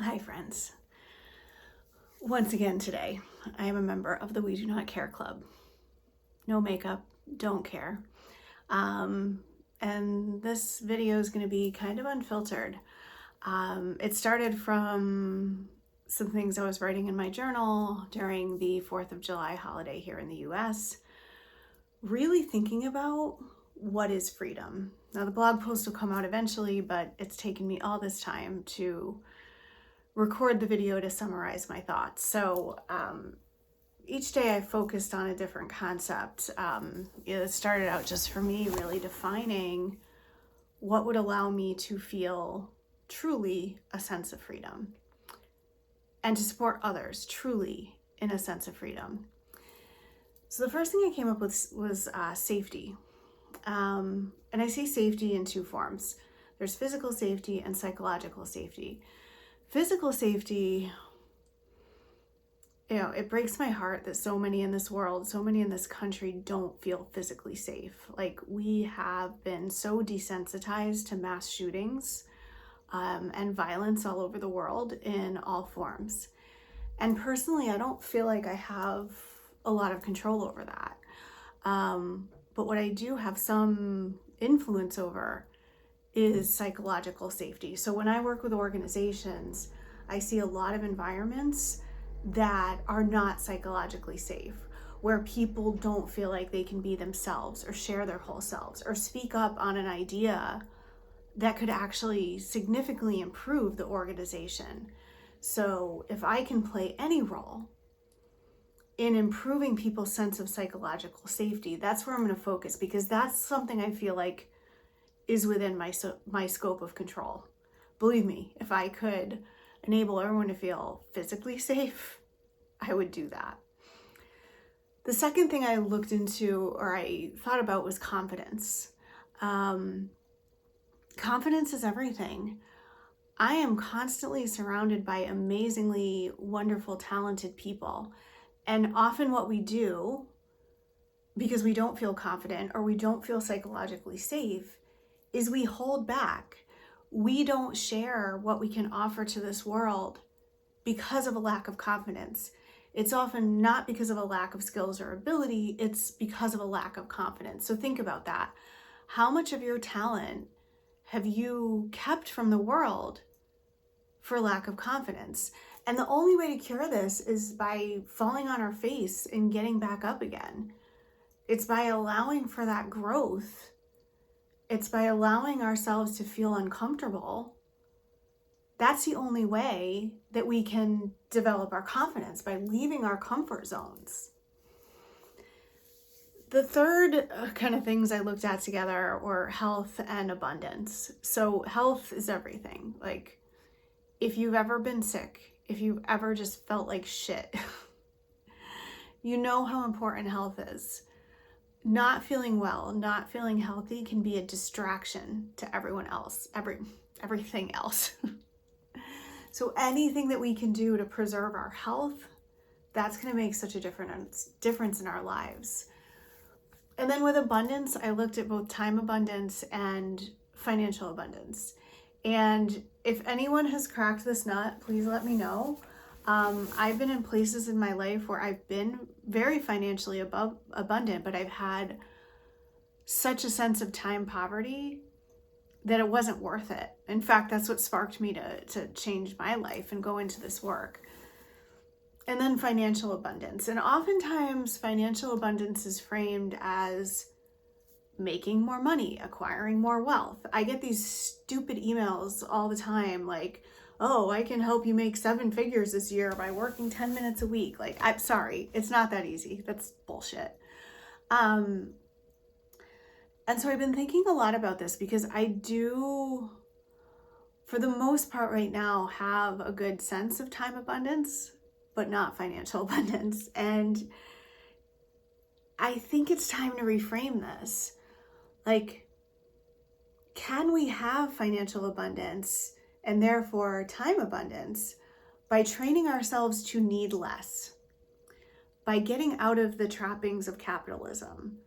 Hi, friends. Once again today, I am a member of the We Do Not Care Club. No makeup, don't care. And this video is going to be kind of unfiltered. It started from some things I was writing in my journal during the 4th of July holiday here in the US, really thinking about what is freedom. Now, the blog post will come out eventually, but it's taken me all this time to record the video to summarize my thoughts. So each day I focused on a different concept. It started out just for me really defining what would allow me to feel truly a sense of freedom and to support others truly in a sense of freedom. So the first thing I came up with was safety. And I see safety in two forms. There's physical safety and psychological safety. Physical safety, it breaks my heart that so many in this world, so many in this country don't feel physically safe. Like, we have been so desensitized to mass shootings and violence all over the world in all forms. And personally, I don't feel like I have a lot of control over that. But what I do have some influence over is psychological safety. So when I work with organizations, I see a lot of environments that are not psychologically safe, where people don't feel like they can be themselves or share their whole selves or speak up on an idea that could actually significantly improve the organization. So if I can play any role in improving people's sense of psychological safety, that's where I'm going to focus, because that's something I feel like is within my scope of control. Believe me, if I could enable everyone to feel physically safe, I would do that. The second thing I looked into, or I thought about, was confidence. Confidence is everything. I am constantly surrounded by amazingly wonderful, talented people. And often what we do, because we don't feel confident or we don't feel psychologically safe, is we hold back. We don't share what we can offer to this world because of a lack of confidence. It's often not because of a lack of skills or ability, it's because of a lack of confidence. So think about that. How much of your talent have you kept from the world for lack of confidence? And the only way to cure this is by falling on our face and getting back up again. It's by allowing for that growth. It's by allowing ourselves to feel uncomfortable. That's the only way that we can develop our confidence, by leaving our comfort zones. The third kind of things I looked at together were health and abundance. So health is everything. Like, if you've ever been sick, if you've ever just felt like shit, you know how important health is. Not feeling well, not feeling healthy can be a distraction to everyone else, everything else. So anything that we can do to preserve our health, that's going to make such a difference in our lives. And then with abundance, I looked at both time abundance and financial abundance. And if anyone has cracked this nut, please let me know. I've been in places in my life where I've been very financially abundant, but I've had such a sense of time poverty that it wasn't worth it. In fact, that's what sparked me to change my life and go into this work. And then financial abundance. And oftentimes financial abundance is framed as making more money, acquiring more wealth. I get these stupid emails all the time like, oh, I can help you make 7 figures this year by working 10 minutes a week. Like, I'm sorry, it's not that easy. That's bullshit. And so I've been thinking a lot about this, because I do, for the most part right now, have a good sense of time abundance, but not financial abundance. And I think it's time to reframe this. Like, can we have financial abundance and therefore time abundance by training ourselves to need less, by getting out of the trappings of capitalism?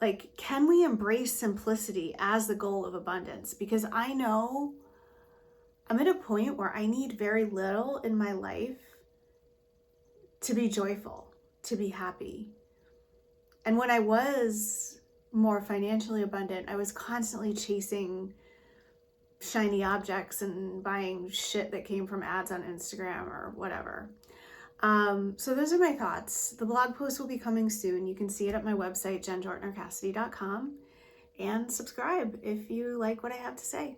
Like, can we embrace simplicity as the goal of abundance? Because I know I'm at a point where I need very little in my life to be joyful, to be happy. And when I was more financially abundant, I was constantly chasing shiny objects and buying shit that came from ads on Instagram or whatever. So those are my thoughts. The blog post will be coming soon. You can see it at my website, jenjortnercassidy.com, and subscribe if you like what I have to say.